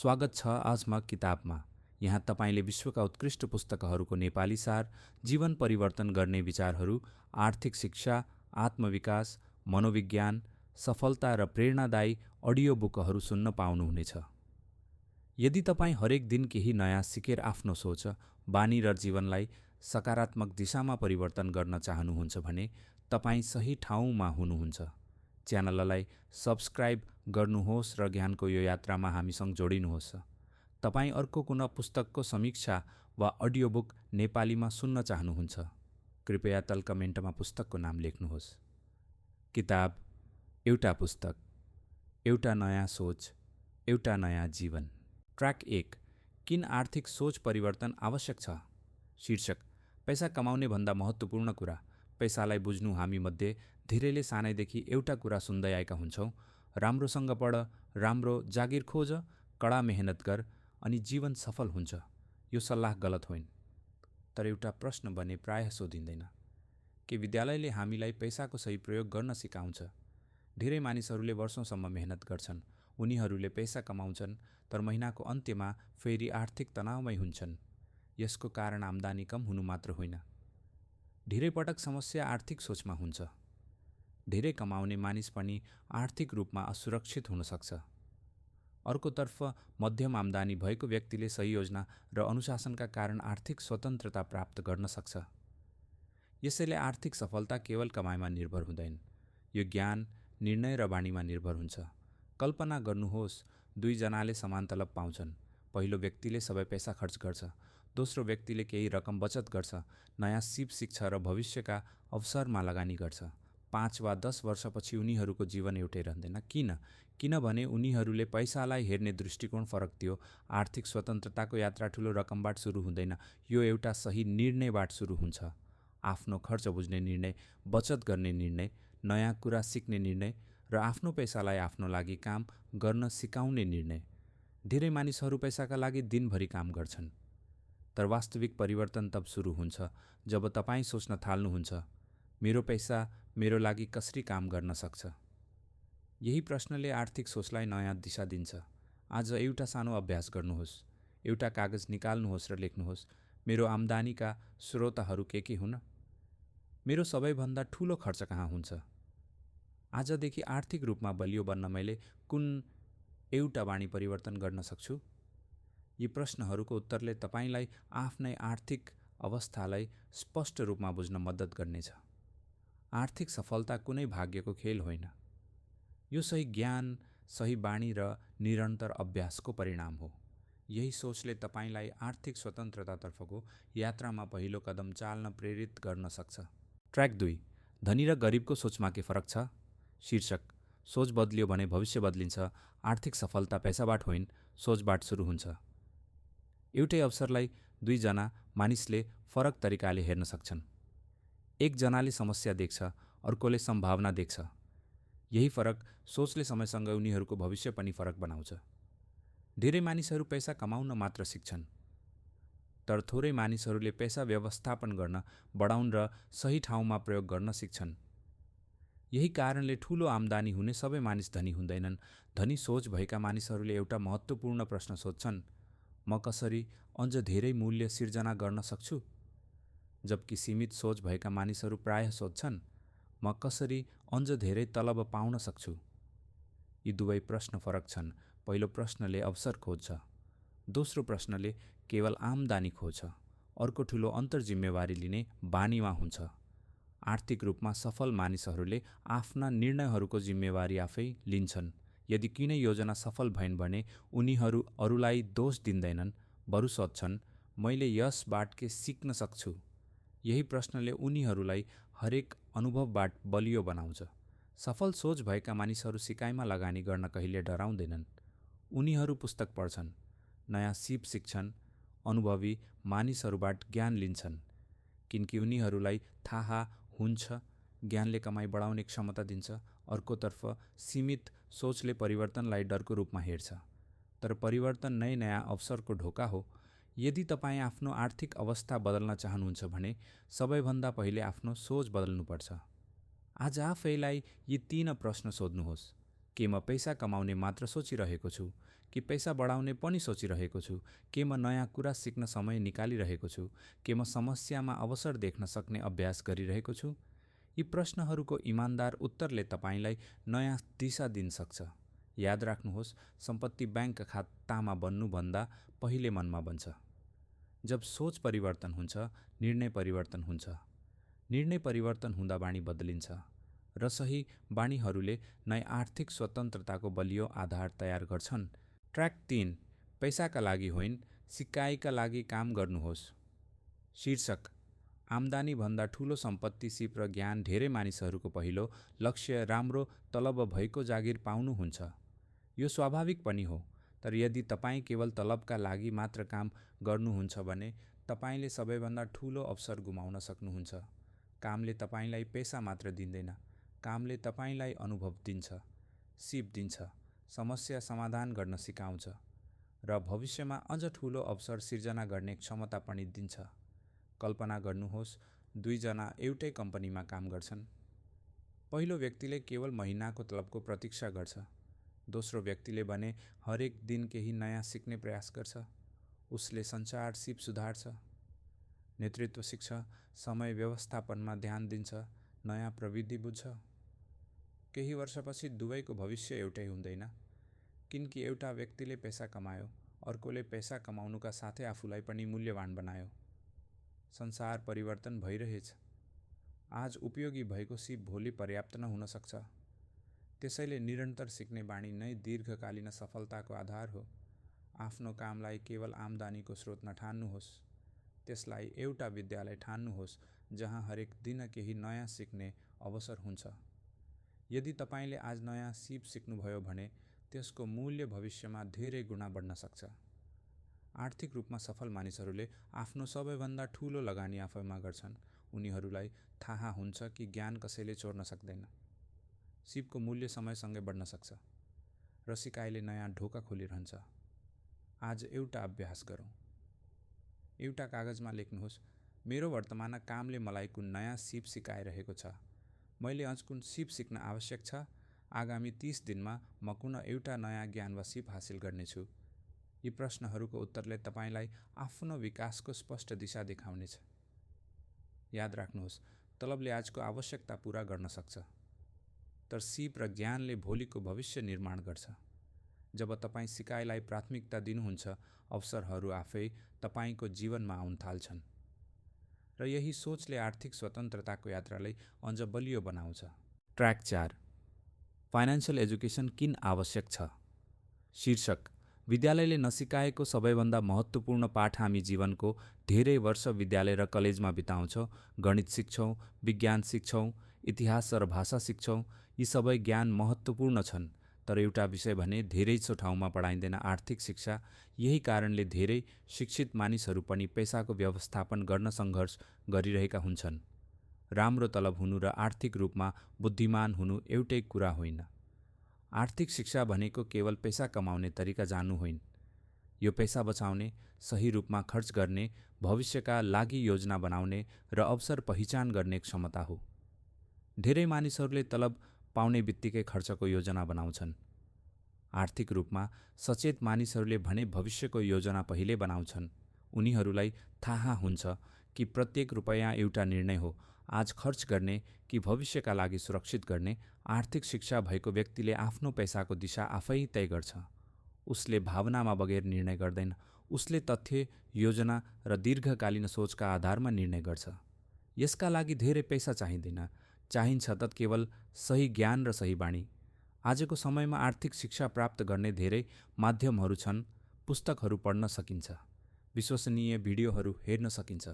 स्वागत छ आजमा किताबमा। यहाँ तपाईले विश्वका उत्कृष्ट पुस्तकहरूको नेपाली सार, जीवन परिवर्तन गर्ने विचारहरू, आर्थिक शिक्षा, आत्मविकास, मनोविज्ञान, सफलता र प्रेरणादायी अडियो बुकहरू सुन्न पाउनुहुनेछ। यदि तपाईँ हरेक दिन केही नयाँ सिकेर आफ्नो सोच, बानी र जीवनलाई सकारात्मक दिशामा परिवर्तन गर्न चाहनुहुन्छ भने तपाईँ सही ठाउँमा हुनुहुन्छ। च्यानललाई सब्स्क्राइब गर्नुहोस् र ज्ञानको यो यात्रामा हामीसँग जोडिनुहोस्। तपाईँ अर्को कुनै पुस्तकको समीक्षा वा अडियो बुक नेपालीमा सुन्न चाहनुहुन्छ, कृपया तल कमेन्टमा पुस्तकको नाम लेख्नुहोस्। किताब एउटा पुस्तक, एउटा नयाँ सोच, एउटा नयाँ जीवन। ट्र्याक 1, किन आर्थिक सोच परिवर्तन आवश्यक छ? शीर्षक, पैसा कमाउने भन्दा महत्त्वपूर्ण कुरा। पैसालाई बुझ्नु। हामी मध्ये धेरैले सानैदेखि एउटा कुरा सुन्दै आएका हुन्छौँ, राम्रोसँग पढ, राम्रो जागिर खोज, कडा मेहनत गर अनि जीवन सफल हुन्छ। यो सल्लाह गलत होइन, तर एउटा प्रश्न भने प्रायः सोधिँदैन, के विद्यालयले हामीलाई पैसाको सही प्रयोग गर्न सिकाउँछ? धेरै मानिसहरूले वर्षौंसम्म मेहनत गर्छन्, उनीहरूले पैसा कमाउँछन्, तर महिनाको अन्त्यमा फेरि आर्थिक तनावमै हुन्छन्। यसको कारण आम्दानी कम हुनु मात्र होइन, धेरै पटक समस्या आर्थिक सोचमा हुन्छ। धेरै कमाउने मानिस पनि आर्थिक रूपमा असुरक्षित हुन सक्छ। अर्कोतर्फ मध्यम आम्दानी भएको व्यक्तिले सही योजना र अनुशासनका कारण आर्थिक स्वतन्त्रता प्राप्त गर्न सक्छ। यसैले आर्थिक सफलता केवल कमाइमा निर्भर हुँदैन, यो ज्ञान, निर्णय र बानीमा निर्भर हुन्छ। कल्पना गर्नुहोस्, दुईजनाले समान तलब पाउँछन्। पहिलो व्यक्तिले सबै पैसा खर्च गर्छ, दोस्रो व्यक्तिले केही रकम बचत गर्छ, नयाँ सिप सिक्छ र भविष्यका अवसरमा लगानी गर्छ। 5 वा 10 वर्षपछि उनीहरूको जीवन एउटै रहँदैन। किनभने उनीहरूले पैसालाई हेर्ने दृष्टिकोण फरक थियो। आर्थिक स्वतन्त्रताको यात्रा ठुलो रकमबाट सुरु हुँदैन, यो एउटा सही निर्णयबाट सुरु हुन्छ। आफ्नो खर्च बुझ्ने निर्णय, बचत गर्ने निर्णय, नयाँ कुरा सिक्ने निर्णय र आफ्नो पैसालाई आफ्नो लागि काम गर्न सिकाउने निर्णय। धेरै मानिसहरू पैसाका लागि दिनभरि काम गर्छन्, तर वास्तविक परिवर्तन तब सुरु हुन्छ जब तपाईँ सोच्न थाल्नुहुन्छ, मेरो पैसा मेरो लागि कसरी काम गर्न सक्छ? यही प्रश्नले आर्थिक सोचलाई नयाँ दिशा दिन्छ। आज एउटा सानो अभ्यास गर्नुहोस्। एउटा कागज निकाल्नुहोस् र लेख्नुहोस्, मेरो आम्दानीका स्रोतहरू के हुन्? मेरो सबैभन्दा ठूलो खर्च कहाँ हुन्छ? आजदेखि आर्थिक रूपमा बलियो बन्न मैले कुन एउटा बानी परिवर्तन गर्न सक्छु? यी प्रश्नहरूको उत्तरले तपाईलाई आफ्नै आर्थिक अवस्थालाई स्पष्ट रूपमा बुझ्न मद्दत गर्नेछ। आर्थिक सफलता कुनै भाग्यको खेल होइन, यो सही ज्ञान, सही बानी र निरन्तर अभ्यासको परिणाम हो। यही सोचले तपाईलाई आर्थिक स्वतन्त्रतातर्फको यात्रामा पहिलो कदम चाल्न प्रेरित गर्न सक्छ। ट्र्याक 2, धनी र गरिबको सोचमा के फरक छ? शीर्षक, सोच बदलियो भने भविष्य बदलिन्छ। आर्थिक सफलता पैसाबाट होइन, सोचबाट सुरु हुन्छ। एउटै अवसरलाई दुईजना मानिसले फरक तरिकाले हेर्न सक्छन्। एकजनाले समस्या देख्छ, अर्कोले सम्भावना देख्छ। यही फरक सोचले समयसँग उनीहरूको भविष्य पनि फरक बनाउँछ। धेरै मानिसहरू पैसा कमाउन मात्र सिक्छन्, तर थोरै मानिसहरूले पैसा व्यवस्थापन गर्न, बढाउन र सही ठाउँमा प्रयोग गर्न सिक्छन्। यही कारणले ठूलो आम्दानी हुने सबै मानिस धनी हुँदैनन्। धनी सोच भएका मानिसहरूले एउटा महत्त्वपूर्ण प्रश्न सोध्छन्, म कसरी अझ धेरै मूल्य सिर्जना गर्न सक्छु? जबकि सीमित सोच भएका मानिसहरू प्रायः सोध्छन्, म कसरी अझ धेरै तलब पाउन सक्छु? यी दुवै प्रश्न फरक छन्। पहिलो प्रश्नले अवसर खोज्छ, दोस्रो प्रश्नले केवल आम्दानी खोज्छ। अर्को ठूलो अन्तर्जिम्मेवारी लिने बानीमा हुन्छ। आर्थिक रूपमा सफल मानिसहरूले आफ्ना निर्णयहरूको जिम्मेवारी आफै लिन्छन्। यदि कुनै योजना सफल भएन भने उनीहरू अरूलाई दोष दिँदैनन्, बरु सोध्छन्, मैले यसबाट के सिक्न सक्छु? यही प्रश्नले उनीहरूलाई हरेक अनुभवबाट बलियो बनाउँछ। सफल सोच भएका मानिसहरू सिकाइमा लगानी गर्न कहिले डराउँदैनन्। उनीहरू पुस्तक पढ्छन्, नयाँ सिप सिक्छन्, अनुभवी मानिसहरूबाट ज्ञान लिन्छन्, किनकि उनीहरूलाई थाहा हुन्छ ज्ञानले कमाई बढाउने क्षमता दिन्छ। अर्कोतर्फ सीमित सोचले परिवर्तनलाई डरको रूपमा हेर्छ, तर परिवर्तन नै नयाँ अवसरको ढोका हो। यदि तपाईँ आफ्नो आर्थिक अवस्था बदल्न चाहनुहुन्छ भने सबैभन्दा पहिले आफ्नो सोच बदल्नुपर्छ। आज आफैलाई यी 3 प्रश्न सोध्नुहोस्, के म पैसा कमाउने मात्र सोचिरहेको छु, कि पैसा बढाउने पनि सोचिरहेको छु, के म नयाँ कुरा सिक्न समय निकालिरहेको छु, के म समस्यामा अवसर देख्न सक्ने अभ्यास गरिरहेको छु? यी प्रश्नहरूको इमान्दार उत्तरले तपाईँलाई नयाँ दिशा दिन सक्छ। याद राख्नुहोस्, सम्पत्ति ब्याङ्क खातामा बन्नुभन्दा पहिले मनमा बन्छ। जब सोच परिवर्तन हुन्छ, निर्णय परिवर्तन हुन्छ। निर्णय परिवर्तन हुँदा बानी बदलिन्छ र सही बानीहरूले नै आर्थिक स्वतन्त्रताको बलियो आधार तयार गर्छन्। ट्र्याक 3, पैसाका लागि होइन, सिकाइका लागि काम गर्नुहोस्। शीर्षक: आम्दानीभन्दा ठूलो सम्पत्ति, सिप र ज्ञान। धेरै मानिसहरूको पहिलो लक्ष्य राम्रो तलब भएको जागिर पाउनु हुन्छ। यो स्वाभाविक पनि हो, तर यदि तपाईँ केवल तलबका लागि मात्र काम गर्नुहुन्छ भने तपाईँले सबैभन्दा ठूलो अवसर गुमाउन सक्नुहुन्छ। कामले तपाईँलाई पैसा मात्र दिँदैन, कामले तपाईँलाई अनुभव दिन्छ, सिप दिन्छ, समस्या समाधान गर्न सिकाउँछ र भविष्यमा अझ ठूलो अवसर सिर्जना गर्ने क्षमता पनि दिन्छ। कल्पना गर्नुहोस्, 2 जना एउटै कम्पनीमा काम गर्छन्। पहिलो व्यक्तिले केवल महिनाको तलबको प्रतीक्षा गर्छ। दोस्रो व्यक्तिले भने हरेक दिन केही नयाँ सिक्ने प्रयास गर्छ। उसले सञ्चार सिप सुधार्छ, नेतृत्व सिक्छ, समय व्यवस्थापनमा ध्यान दिन्छ, नयाँ प्रविधि बुझ्छ। केही वर्षपछि दुवैको भविष्य एउटै हुँदैन, किनकि एउटा व्यक्तिले पैसा कमायो, अर्कोले पैसा कमाउनुका साथै आफूलाई पनि मूल्यवान बनायो। संसार परिवर्तन भइरहेछ। आज उपयोगी भएको सिप भोलि पर्याप्त नहुन सक्छ। त्यसैले निरन्तर सिक्ने बानी नै दीर्घकालीन सफलताको आधार हो। आफ्नो कामलाई केवल आम्दानीको स्रोत नठान्नुहोस्। त्यसलाई एउटा विद्यालय ठान्नुहोस् जहाँ हरेक दिन केही नयाँ सिक्ने अवसर हुन्छ। यदि तपाईँले आज नयाँ सिप सिक्नुभयो भने त्यसको मूल्य भविष्यमा धेरै गुणा बढ्न सक्छ। आर्थिक रूपमा सफल मानिसहरूले आफ्नो सबैभन्दा ठूलो लगानी आफैमा गर्छन्। उनीहरूलाई थाहा हुन्छ कि ज्ञान कसैले चोर्न सक्दैन। सिपको मूल्य समयसँगै बढ्न सक्छ र सिकाइले नयाँ ढोका खोलिरहन्छ। आज एउटा अभ्यास गरौँ। एउटा कागजमा लेख्नुहोस्, मेरो वर्तमान कामले मलाई कुन नयाँ सिप सिकाइरहेको छ? मैले अझ कुन सिप सिक्न आवश्यक छ? आगामी 30 दिनमा म कुन एउटा नयाँ ज्ञान वा सिप हासिल गर्नेछु? यी प्रश्नहरूको उत्तरले तपाईँलाई आफ्नो विकासको स्पष्ट दिशा देखाउनेछ। याद राख्नुहोस्, तलबले आजको आवश्यकता पूरा गर्न सक्छ, तर सिप र ज्ञानले भोलिको भविष्य निर्माण गर्छ। जब तपाईँ सिकाइलाई प्राथमिकता दिनुहुन्छ, अवसरहरू आफै तपाईँको जीवनमा आउन थाल्छन् र यही सोचले आर्थिक स्वतन्त्रताको यात्रालाई अझ बलियो बनाउँछ। ट्र्याक 4, फाइनान्शियल एजुकेसन किन आवश्यक छ? शीर्षक: विद्यालयले नसिकाएको सबैभन्दा महत्त्वपूर्ण पाठ। हामी जीवनको धेरै वर्ष विद्यालय र कलेजमा बिताउँछौँ। गणित सिक्छौँ, विज्ञान सिक्छौँ, इतिहास र भाषा सिक्छौँ। यी सबै ज्ञान महत्त्वपूर्ण छन्, तर एउटा विषय भने धेरैसो ठाउँमा पढाइँदैन: आर्थिक शिक्षा। यही कारणले धेरै शिक्षित मानिसहरू पनि पैसाको व्यवस्थापन गर्न सङ्घर्ष गरिरहेका हुन्छन्। राम्रो तलब हुनु र आर्थिक रूपमा बुद्धिमान हुनु एउटै कुरा होइन। आर्थिक शिक्षा भनेको केवल पैसा कमाउने तरिका जान्नु होइन। यो पैसा बचाउने, सही रूपमा खर्च गर्ने, भविष्यका लागि योजना बनाउने र अवसर पहिचान गर्ने क्षमता हो। धेरै मानिसहरूले तलब पाउने बित्तिकै खर्चको योजना बनाउँछन्। आर्थिक रूपमा सचेत मानिसहरूले भने भविष्यको योजना पहिले बनाउँछन्। उनीहरूलाई थाहा हुन्छ कि प्रत्येक रुपैयाँ एउटा निर्णय हो, आज खर्च गर्ने कि भविष्यका लागि सुरक्षित गर्ने। आर्थिक शिक्षा भएको व्यक्तिले आफ्नो पैसाको दिशा आफै तय गर्छ। उसले भावनामा बगैर निर्णय गर्दैन। उसले तथ्य, योजना र दीर्घकालीन सोचका आधारमा निर्णय गर्छ। यसका लागि धेरै पैसा चाहिँदैन, चाहिन्छ त केवल सही ज्ञान र सही बानी। आजको समयमा आर्थिक शिक्षा प्राप्त गर्ने धेरै माध्यमहरू छन्। पुस्तकहरू पढ्न सकिन्छ, विश्वसनीय भिडियोहरू हेर्न सकिन्छ,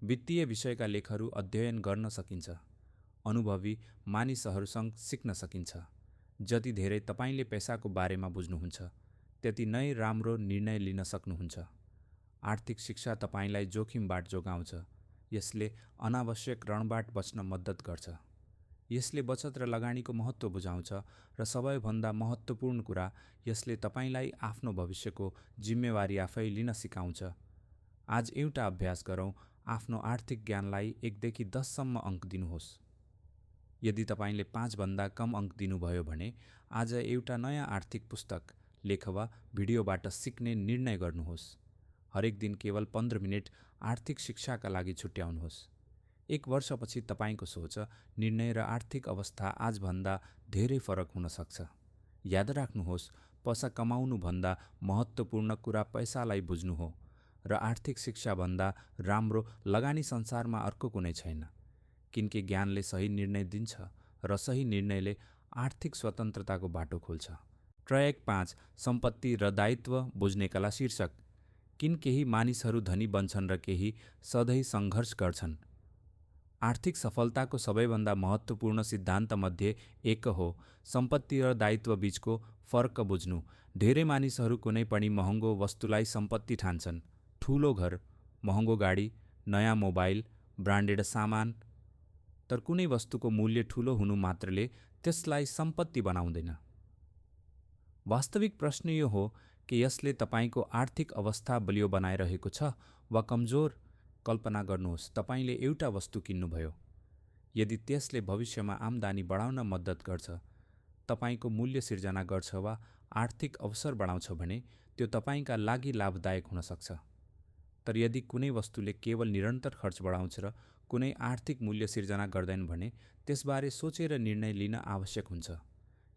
वित्तीय विषयका लेखहरू अध्ययन गर्न सकिन्छ, अनुभवी मानिसहरूसँग सिक्न सकिन्छ। जति धेरै तपाईँले पैसाको बारेमा बुझ्नुहुन्छ, त्यति नै राम्रो निर्णय लिन सक्नुहुन्छ। आर्थिक शिक्षा तपाईँलाई जोखिमबाट जोगाउँछ। यसले अनावश्यक ऋणबाट बच्न मद्दत गर्छ। यसले बचत र लगानीको महत्त्व बुझाउँछ र सबैभन्दा महत्त्वपूर्ण कुरा, यसले तपाईँलाई आफ्नो भविष्यको जिम्मेवारी आफै लिन सिकाउँछ। आज एउटा अभ्यास गरौँ। आफ्नो आर्थिक ज्ञानलाई 1 देखि 10 सम्म अङ्क दिनुहोस्। यदि तपाईँले 5 भन्दा कम अङ्क दिनुभयो भने आज एउटा नयाँ आर्थिक पुस्तक, लेख वा भिडियोबाट सिक्ने निर्णय गर्नुहोस्। हरेक दिन केवल 15 मिनेट आर्थिक शिक्षाका लागि छुट्याउनुहोस्। 1 वर्षपछि तपाईँको सोच, निर्णय र आर्थिक अवस्था आजभन्दा धेरै फरक हुन सक्छ। याद राख्नुहोस्, पैसा कमाउनुभन्दा महत्त्वपूर्ण कुरा पैसालाई बुझ्नु हो र आर्थिक शिक्षाभन्दा राम्रो लगानी संसारमा अर्को कुनै छैन। किनकि ज्ञानले सही निर्णय दिन्छ र सही निर्णयले आर्थिक स्वतन्त्रताको बाटो खोल्छ। ट्र्याक 5 सम्पत्ति र दायित्व बुझ्ने कला शीर्षक। किन केही मानिसहरू धनी बन्छन् र केही सधैँ सङ्घर्ष गर्छन्। आर्थिक सफलताको सबैभन्दा महत्त्वपूर्ण सिद्धान्तमध्ये एक हो सम्पत्ति र दायित्व बीचको फरक बुझ्नु। धेरै मानिसहरू कुनै पनि महँगो वस्तुलाई सम्पत्ति ठान्छन्। ठुलो घर, महँगो गाडी, नयाँ मोबाइल, ब्रान्डेड सामान। तर कुनै वस्तुको मूल्य ठुलो हुनु मात्रले त्यसलाई सम्पत्ति बनाउँदैन। वास्तविक प्रश्न यो हो कि यसले तपाईँको आर्थिक अवस्था बलियो बनाइरहेको छ वा कमजोर। कल्पना गर्नुहोस्, तपाईँले एउटा वस्तु किन्नुभयो। यदि त्यसले भविष्यमा आम्दानी बढाउन मद्दत गर्छ, तपाईँको मूल्य सिर्जना गर्छ वा आर्थिक अवसर बढाउँछ भने त्यो तपाईँका लागि लाभदायक हुन सक्छ। तर यदि कुनै वस्तुले केवल निरन्तर खर्च बढाउँछ र कुनै आर्थिक मूल्य सिर्जना गर्दैन भने त्यसबारे सोचेर निर्णय लिन आवश्यक हुन्छ।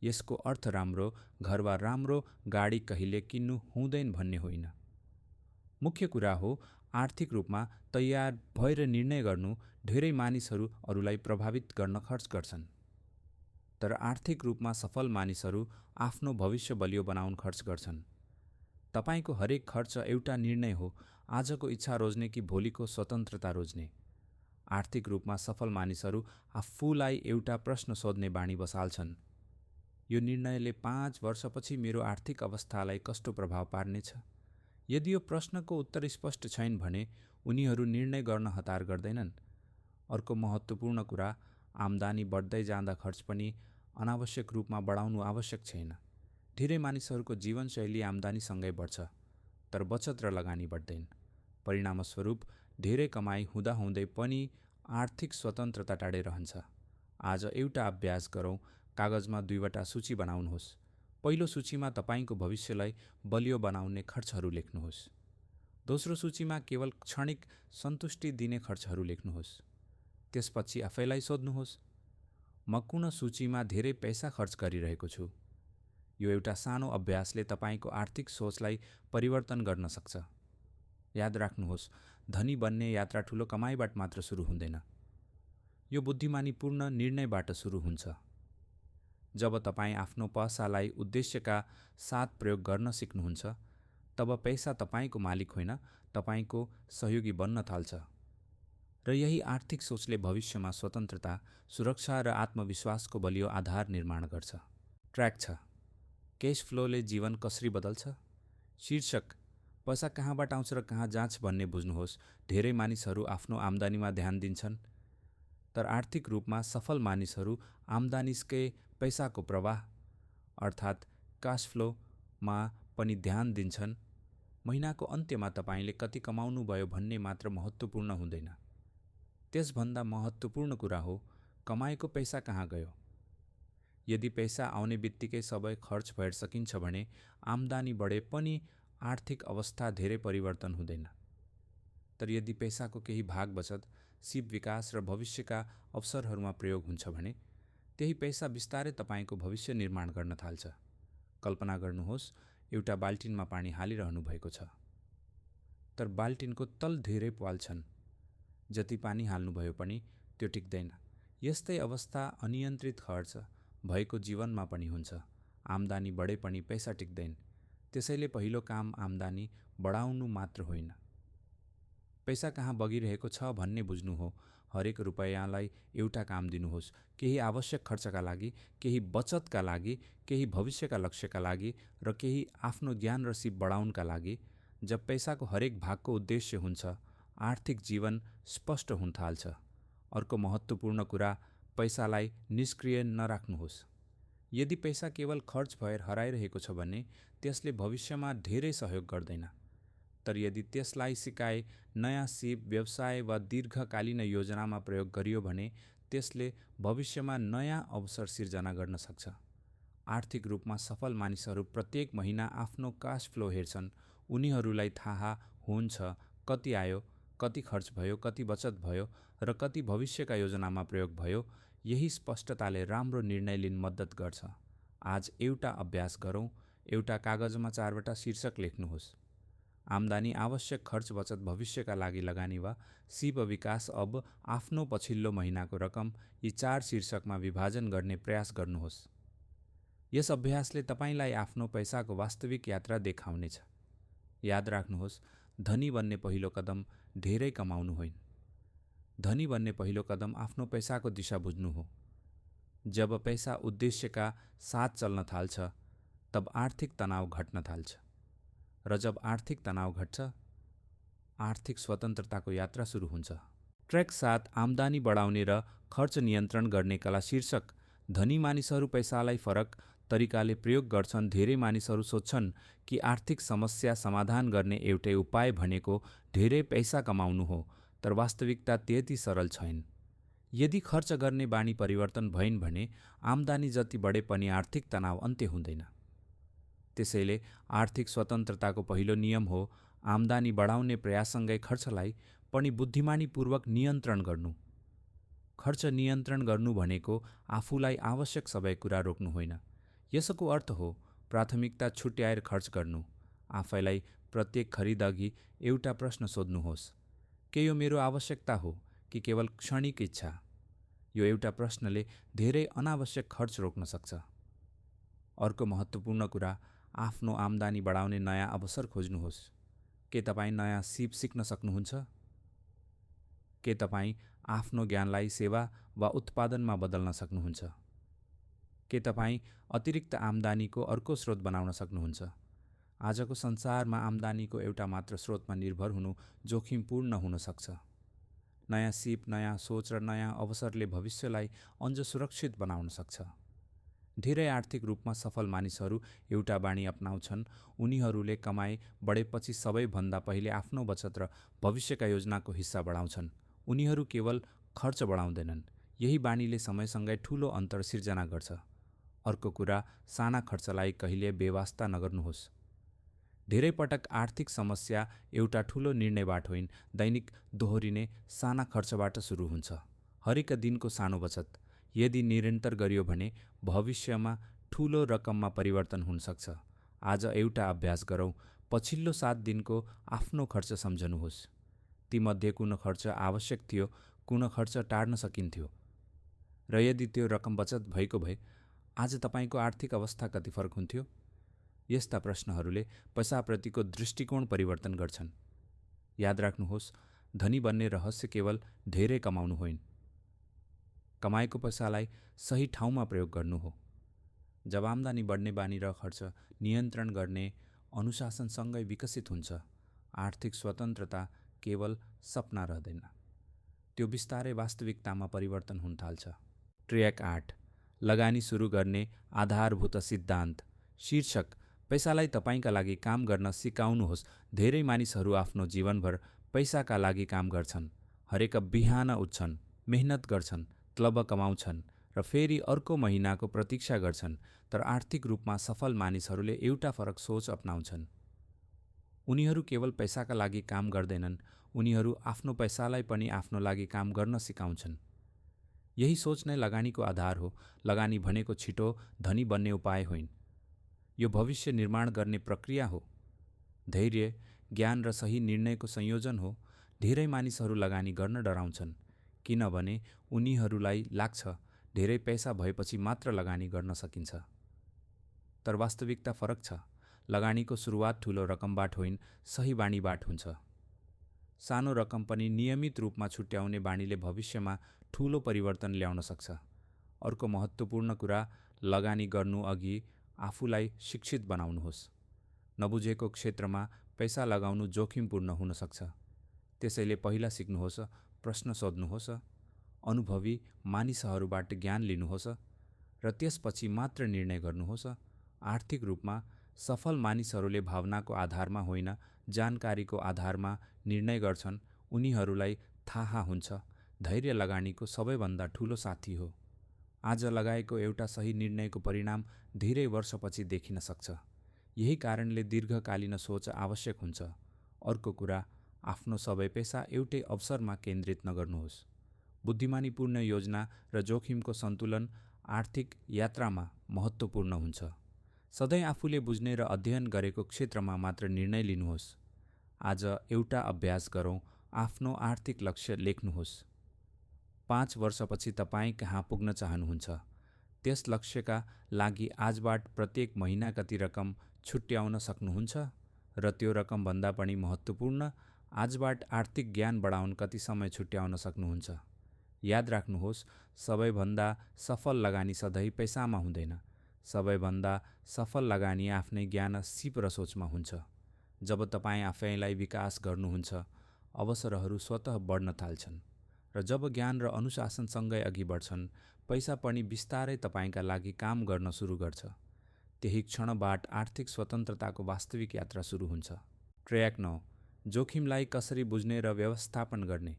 यसको अर्थ राम्रो घर वा राम्रो गाडी कहिले किन्नु हुँदैन भन्ने होइन। मुख्य कुरा हो आर्थिक रूपमा तयार भएर निर्णय गर्नु। धेरै मानिसहरू अरूलाई प्रभावित गर्न खर्च गर्छन्, तर आर्थिक रूपमा सफल मानिसहरू आफ्नो भविष्य बलियो बनाउन खर्च गर्छन्। तपाईँको हरेक खर्च एउटा निर्णय हो, आजको इच्छा रोज्ने कि भोलिको स्वतन्त्रता रोज्ने। आर्थिक रूपमा सफल मानिसहरू आफूलाई एउटा प्रश्न सोध्ने बानी बसाल्छन्। यो निर्णयले 5 वर्षपछि मेरो आर्थिक अवस्थालाई कस्तो प्रभाव पार्नेछ? यदि यो प्रश्नको उत्तर स्पष्ट छैन भने उनीहरू निर्णय गर्न हतार गर्दैनन्। अर्को महत्त्वपूर्ण कुरा, आम्दानी बढ्दै जाँदा खर्च पनि अनावश्यक रूपमा बढाउनु आवश्यक छैन। धेरै मानिसहरूको जीवनशैली आम्दानीसँगै बढ्छ, तर बचत र लगानी बढ्दैन। परिणामस्वरूप धेरै कमाई हुँदाहुँदै पनि आर्थिक स्वतन्त्रता टाढै रहन्छ। आज एउटा अभ्यास गरौँ। कागजमा 2वटा सूची बनाउनुहोस्। पहिलो सूचीमा तपाईँको भविष्यलाई बलियो बनाउने खर्चहरू लेख्नुहोस्। दोस्रो सूचीमा केवल क्षणिक सन्तुष्टि दिने खर्चहरू लेख्नुहोस्। त्यसपछि आफैलाई सोध्नुहोस्, म कुन सूचीमा धेरै पैसा खर्च गरिरहेको छु? यो एउटा सानो अभ्यासले तपाईँको आर्थिक सोचलाई परिवर्तन गर्न सक्छ। याद राख्नुहोस्, धनी बन्ने यात्रा ठुलो कमाइबाट मात्र सुरु हुँदैन। यो बुद्धिमानीपूर्ण निर्णयबाट सुरु हुन्छ। जब तपाईँ आफ्नो पैसालाई उद्देश्यका साथ प्रयोग गर्न सिक्नुहुन्छ, तब पैसा तपाईँको मालिक होइन, तपाईँको सहयोगी बन्न थाल्छ। र यही आर्थिक सोचले भविष्यमा स्वतन्त्रता, सुरक्षा र आत्मविश्वासको बलियो आधार निर्माण गर्छ। ट्र्याक 6 क्याश फ्लोले जीवन कसरी बदल्छ? शीर्षक। पैसा कहाँबाट आउँछ र कहाँ जान्छ भन्ने बुझ्नुहोस्। धेरै मानिसहरू आफ्नो आम्दानीमा ध्यान दिन्छन्, तर आर्थिक रूपमा सफल मानिसहरू आम्दानीकै पैसाको प्रवाह अर्थात् क्याश फ्लोमा पनि ध्यान दिन्छन्। महिनाको अन्त्यमा तपाईँले कति कमाउनु भयो भन्ने मात्र महत्त्वपूर्ण हुँदैन। त्यसभन्दा महत्त्वपूर्ण कुरा हो कमाएको पैसा कहाँ गयो। यदि पैसा आउने बित्तिकै सबै खर्च भएर सकिन्छ भने आम्दानी बढे पनि आर्थिक अवस्था धेरै परिवर्तन हुँदैन। तर यदि पैसाको केही भाग बचत, सिप विकास र भविष्यका अवसरहरूमा प्रयोग हुन्छ भने त्यही पैसा बिस्तारै तपाईँको भविष्य निर्माण गर्न थाल्छ। कल्पना गर्नुहोस्, एउटा बाल्टिनमा पानी हालिरहनु भएको छ, तर बाल्टिनको तल धेरै प्वाल छन्। जति पानी हाल्नुभयो पनि त्यो टिक्दैन। यस्तै अवस्था अनियन्त्रित खर्च भएको जीवनमा पनि हुन्छ। आम्दानी बढे पनि पैसा टिक्दैन। त्यसैले पहिलो काम आम्दानी बढाउनु मात्र होइन, पैसा कहाँ बगिरहेको छ भन्ने बुझ्नु हो। हरेक रुपैयाँलाई एउटा काम दिनुहोस्, केही आवश्यक खर्चका लागि, केही बचतका लागि, केही भविष्यका लक्ष्यका लागि र केही आफ्नो ज्ञान र सिप बढाउनका लागि। जब पैसाको हरेक भागको उद्देश्य हुन्छ, आर्थिक जीवन स्पष्ट हुन थाल्छ। अर्को महत्त्वपूर्ण कुरा, पैसालाई निष्क्रिय नराख्नुहोस्। यदि पैसा केवल खर्च भएर हराइरहेको छ भने त्यसले भविष्यमा धेरै सहयोग गर्दैन। तर यदि त्यसलाई सिकाए, नयाँ सिप, व्यवसाय वा दीर्घकालीन योजनामा प्रयोग गरियो भने त्यसले भविष्यमा नयाँ अवसर सिर्जना गर्न सक्छ। आर्थिक रूपमा सफल मानिसहरू प्रत्येक महिना आफ्नो क्याश फ्लो हेर्छन्। उनीहरूलाई थाहा हुन्छ कति आयो, कति खर्च भयो, कति बचत भयो र कति भविष्यका योजनामा प्रयोग भयो। यही स्पष्टताले राम्रो निर्णय लिन मद्दत गर्छ। आज एउटा अभ्यास गरौँ। एउटा कागजमा 4वटा शीर्षक लेख्नुहोस्। आम्दानी, आवश्यक खर्च, बचत, भविष्यका लागि लगानी वा सिप विकास। अब आफ्नो पछिल्लो महिनाको रकम यी 4 शीर्षकमा विभाजन गर्ने प्रयास गर्नुहोस्। यस अभ्यासले तपाईलाई आफ्नो पैसाको वास्तविक यात्रा देखाउनेछ। याद राख्नुहोस्, धनी बन्ने पहिलो कदम धेरै कमाउनु होइन। धनी बन्ने पहिलो कदम आफ्नो पैसाको दिशा बुझ्नु हो। जब पैसा उद्देश्यका साथ चल्न थाल्छ, तब आर्थिक तनाव घट्न थाल्छ र जब आर्थिक तनाव घट्छ, आर्थिक स्वतन्त्रताको यात्रा सुरु हुन्छ। ट्र्याक 7, आम्दानी बढाउने र खर्च नियन्त्रण गर्ने कला। शीर्षक: धनी मानिसहरू पैसालाई फरक तरिकाले प्रयोग गर्छन्। धेरै मानिसहरू सोच्छन् कि आर्थिक समस्या समाधान गर्ने एउटै उपाय भनेको धेरै पैसा कमाउनु हो, तर वास्तविकता त्यति सरल छैन। यदि खर्च गर्ने बानी परिवर्तन भइन् भने आम्दानी जति बढे पनि आर्थिक तनाव अन्त्य हुँदैन। त्यसैले आर्थिक स्वतन्त्रताको पहिलो नियम हो आम्दानी बढाउने प्रयाससँगै खर्चलाई पनि बुद्धिमानीपूर्वक नियन्त्रण गर्नु। खर्च नियन्त्रण गर्नु भनेको आफूलाई आवश्यक सबै कुरा रोक्नु होइन। यसको अर्थ हो प्राथमिकता छुट्याएर खर्च गर्नु। आफैलाई प्रत्येक खरिदअघि एउटा प्रश्न सोध्नुहोस्, के यो मेरो आवश्यकता हो कि केवल क्षणिक इच्छा? यो एउटा प्रश्नले धेरै अनावश्यक खर्च रोक्न सक्छ। अर्को महत्त्वपूर्ण कुरा, आफ्नो आम्दानी बढाउने नयाँ अवसर खोज्नुहोस्। के तपाईँ नयाँ सिप सिक्न सक्नुहुन्छ? के तपाईँ आफ्नो ज्ञानलाई सेवा वा उत्पादनमा बदल्न सक्नुहुन्छ? के तपाईँ अतिरिक्त आम्दानीको अर्को स्रोत बनाउन सक्नुहुन्छ? आजको संसारमा आम्दानीको एउटा मात्र स्रोतमा निर्भर हुनु जोखिमपूर्ण हुन सक्छ। नयाँ सिप, नयाँ सोच र नयाँ अवसरले भविष्यलाई अझ सुरक्षित बनाउन सक्छ। धेरै आर्थिक रूपमा सफल मानिसहरू एउटा बानी अपनाउँछन्। उनीहरूले कमाइ बढेपछि सबैभन्दा पहिले आफ्नो बचत र भविष्यका योजनाको हिस्सा बढाउँछन्। उनीहरू केवल खर्च बढाउँदैनन्। यही बानीले समयसँगै ठूलो अन्तर सिर्जना गर्छ। अर्को कुरा, साना खर्चलाई कहिले बेवास्ता नगर्नुहोस्। धेरै पटक आर्थिक समस्या एउटा ठूलो निर्णयबाट होइन, दैनिक दोहोरिने साना खर्चबाट सुरु हुन्छ। हरेक दिनको सानो बचत यदि निरन्तर गरियो भने भविष्यमा ठूलो रकममा परिवर्तन हुन सक्छ। आज एउटा अभ्यास गरौँ। पछिल्लो 7 दिनको आफ्नो खर्च सम्झनुहोस्। तीमध्ये कुन खर्च आवश्यक थियो, कुन खर्च टार्न सकिन्थ्यो, र यदि त्यो रकम बचत भएको भए आज तपाईँको आर्थिक अवस्था कति फरक हुन्थ्यो? यस्ता प्रश्नहरूले पैसाप्रतिको दृष्टिकोण परिवर्तन गर्छन्। याद राख्नुहोस्, धनी बन्ने रहस्य केवल धेरै कमाउनु होइन, कमाएको पैसालाई सही ठाउँमा प्रयोग गर्नु हो। जब आम्दानी बढ्ने बानी र खर्च नियन्त्रण गर्ने अनुशासनसँगै विकसित हुन्छ, आर्थिक स्वतन्त्रता केवल सपना रहँदैन, त्यो बिस्तारै वास्तविकतामा परिवर्तन हुन थाल्छ। ट्र्याक 8, लगानी सुरु गर्ने आधारभूत सिद्धान्त। शीर्षक: पैसालाई तपाईँका लागि काम गर्न सिकाउनुहोस्। धेरै मानिसहरू आफ्नो जीवनभर पैसाका लागि काम गर्छन्। हरेक बिहान उठ्छन्, मेहनत गर्छन्, तलब कमाउँछन् र फेरि अर्को महिनाको प्रतीक्षा गर्छन्। तर आर्थिक रूपमा सफल मानिसहरूले एउटा फरक सोच अपनाउँछन्। उनीहरू केवल पैसाका लागि काम गर्दैनन्, उनीहरू आफ्नो पैसालाई पनि आफ्नो लागि काम गर्न सिकाउँछन्। यही सोच नै लगानीको आधार हो। लगानी भनेको छिटो धनी बन्ने उपाय होइन, यो भविष्य निर्माण गर्ने प्रक्रिया हो। धैर्य, ज्ञान र सही निर्णयको संयोजन हो। धेरै मानिसहरू लगानी गर्न डराउँछन् किनभने उनीहरूलाई लाग्छ धेरै पैसा भएपछि मात्र लगानी गर्न सकिन्छ। तर वास्तविकता फरक छ। लगानीको सुरुवात ठूलो रकमबाट होइन, सही बानीबाट हुन्छ। सानो रकम पनि नियमित रूपमा छुट्याउने बानीले भविष्यमा ठूलो परिवर्तन ल्याउन सक्छ। अर्को महत्त्वपूर्ण कुरा, लगानी गर्नु अघि आफूलाई शिक्षित बनाउनुहोस्। नबुझेको क्षेत्रमा पैसा लगाउनु जोखिमपूर्ण हुन सक्छ। त्यसैले पहिला सिक्नुहोस्, प्रश्न सोध्नुहोस्, अनुभवी मानिसहरूबाट ज्ञान लिनुहोस् र त्यसपछि मात्र निर्णय गर्नुहोस्। आर्थिक रूपमा सफल मानिसहरूले भावनाको आधारमा होइन, जानकारीको आधारमा निर्णय गर्छन्। उनीहरूलाई थाहा हुन्छ धैर्य लगानीको सबैभन्दा ठूलो साथी हो। आज लगाएको एउटा सही निर्णयको परिणाम धेरै वर्षपछि देखिन सक्छ। यही कारणले दीर्घकालीन सोच आवश्यक हुन्छ। अर्को कुरा, आफ्नो सबै पैसा एउटै अवसरमा केन्द्रित नगर्नुहोस्। बुद्धिमानीपूर्ण योजना र जोखिमको सन्तुलन आर्थिक यात्रामा महत्त्वपूर्ण हुन्छ। सधैँ आफूले बुझ्ने र अध्ययन गरेको क्षेत्रमा मात्र निर्णय लिनुहोस्। आज एउटा अभ्यास गरौँ, आफ्नो आर्थिक लक्ष्य लेख्नुहोस्। 5 वर्षपछि तपाईँ कहाँ पुग्न चाहनुहुन्छ? त्यस लक्ष्यका लागि आजबाट प्रत्येक महिना कति रकम छुट्याउन सक्नुहुन्छ? र त्यो रकमभन्दा पनि महत्त्वपूर्ण, आजबाट आर्थिक ज्ञान बढाउन कति समय छुट्याउन सक्नुहुन्छ? याद राख्नुहोस्, सबैभन्दा सफल लगानी सधैँ पैसामा हुँदैन। सबैभन्दा सफल लगानी आफ्नै ज्ञान, सिप र सोचमा हुन्छ। जब तपाईँ आफैलाई विकास गर्नुहुन्छ, अवसरहरू स्वतः बढ्न थाल्छन्। र जब ज्ञान र अनुशासनसँगै अघि बढ्छन्, पैसा पनि बिस्तारै तपाईँका लागि काम गर्न सुरु गर्छ। त्यही क्षणबाट आर्थिक स्वतन्त्रताको वास्तविक यात्रा सुरु हुन्छ। ट्र्याक 9, जोखिमलाई कसरी बुझ्ने र व्यवस्थापन गर्ने।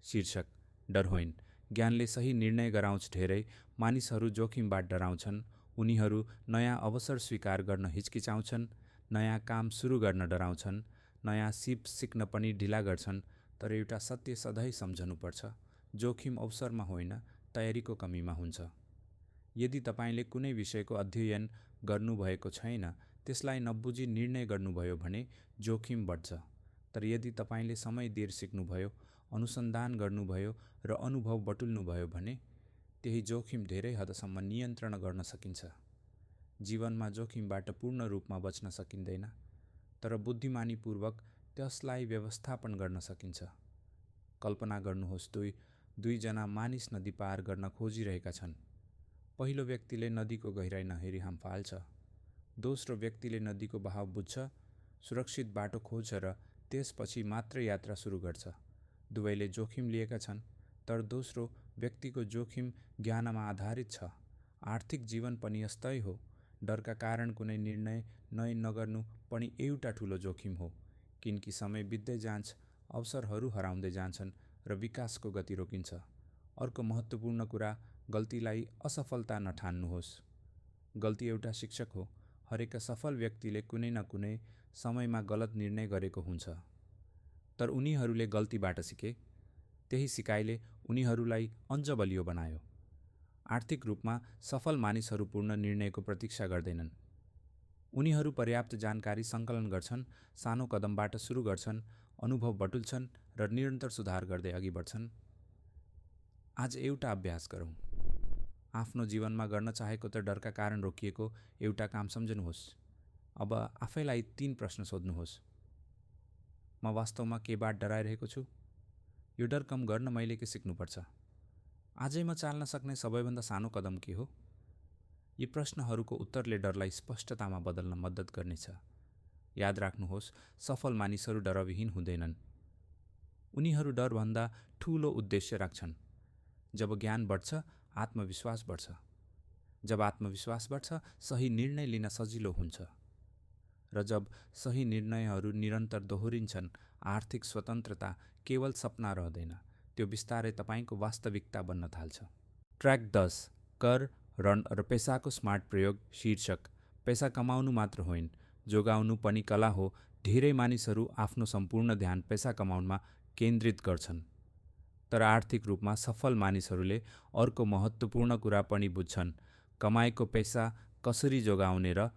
शीर्षक, डर होइन, ज्ञानले सही निर्णय गराउँछ। धेरै मानिसहरू जोखिमबाट डराउँछन्। उनीहरू नयाँ अवसर स्वीकार गर्न हिचकिचाउँछन्, नयाँ काम सुरु गर्न डराउँछन्, नयाँ सिप सिक्न पनि ढिला गर्छन्। तर एउटा सत्य सधैँ सम्झनुपर्छ, जोखिम अवसरमा होइन, तयारीको कमीमा हुन्छ। यदि तपाईँले कुनै विषयको अध्ययन गर्नुभएको छैन, त्यसलाई नबुझी निर्णय गर्नुभयो भने जोखिम बढ्छ। तर यदि तपाईँले समय दिएर सिक्नुभयो, अनुसन्धान गर्नुभयो र अनुभव बटुल्नुभयो भने त्यही जोखिम धेरै हदसम्म नियन्त्रण गर्न सकिन्छ। जीवनमा जोखिमबाट पूर्ण रूपमा बच्न सकिँदैन, तर बुद्धिमानीपूर्वक त्यसलाई व्यवस्थापन गर्न सकिन्छ। कल्पना गर्नुहोस्, दुईजना मानिस नदी पार गर्न खोजिरहेका छन्। पहिलो व्यक्तिले नदीको गहिराई नहेरी हाम फाल्छ। दोस्रो व्यक्तिले नदीको बहाव बुझ्छ, सुरक्षित बाटो खोज्छ र त्यसपछि मात्र यात्रा सुरु गर्छ। दुवैले जोखिम लिएका छन्, तर दोस्रो व्यक्तिको जोखिम ज्ञानमा आधारित छ। आर्थिक जीवन पनि यस्तै हो। डरका कारण कुनै निर्णय नगर्नु पनि एउटा ठुलो जोखिम हो, किनकि समय बित्दै जान्छ, अवसरहरू हराउँदै जान्छन् र विकासको गति रोकिन्छ। अर्को महत्त्वपूर्ण कुरा, गल्तीलाई असफलता नठान्नुहोस्। गल्ती एउटा शिक्षक हो। हरेक सफल व्यक्तिले कुनै न कुनै समयमा गलत निर्णय गरेको हुन्छ, तर उनीहरूले गल्तीबाट सिके। त्यही सिकाइले उनीहरूलाई अझ बलियो बनायो। आर्थिक रूपमा सफल मानिसहरू पूर्ण निर्णयको प्रतीक्षा गर्दैनन्। उनीहरू पर्याप्त जानकारी सङ्कलन गर्छन्, सानो कदमबाट सुरु गर्छन्, अनुभव बटुल्छन् र निरन्तर सुधार गर्दै अघि बढ्छन्। आज एउटा अभ्यास गरौँ। आफ्नो जीवनमा गर्न चाहेको त डरका कारण रोकिएको एउटा काम सम्झनुहोस्। अब आफैलाई 3 प्रश्न सोध्नुहोस्। म वास्तवमा केबाट डराइरहेको छु? यो डर कम गर्न मैले के सिक्नुपर्छ? आजै म चाल्न सक्ने सबैभन्दा सानो कदम के हो? यी प्रश्नहरूको उत्तरले डरलाई स्पष्टतामा बदल्न मद्दत गर्नेछ। याद राख्नुहोस्, सफल मानिसहरू डरविहीन हुँदैनन्। उनीहरू डरभन्दा ठूलो उद्देश्य राख्छन्। जब ज्ञान बढ्छ, आत्मविश्वास बढ्छ। जब आत्मविश्वास बढ्छ, सही निर्णय लिन सजिलो हुन्छ। र जब सही निर्णयहरू निरन्तर दोहोरिन्छन्, आर्थिक स्वतन्त्रता केवल सपना रहँदैन, त्यो बिस्तारै तपाईँको वास्तविकता बन्न थाल्छ। ट्र्याक 10, कर र पैसाको स्मार्ट प्रयोग। शीर्षक, पैसा कमाउनु मात्र होइन, जोगाउनु पनि कला हो। धेरै मानिसहरू आफ्नो सम्पूर्ण ध्यान पैसा कमाउनमा केन्द्रित गर्छन्, तर आर्थिक रूपमा सफल मानिसहरूले अर्को महत्त्वपूर्ण कुरा पनि बुझ्छन्, कमाएको पैसा कसरी जोगाउने र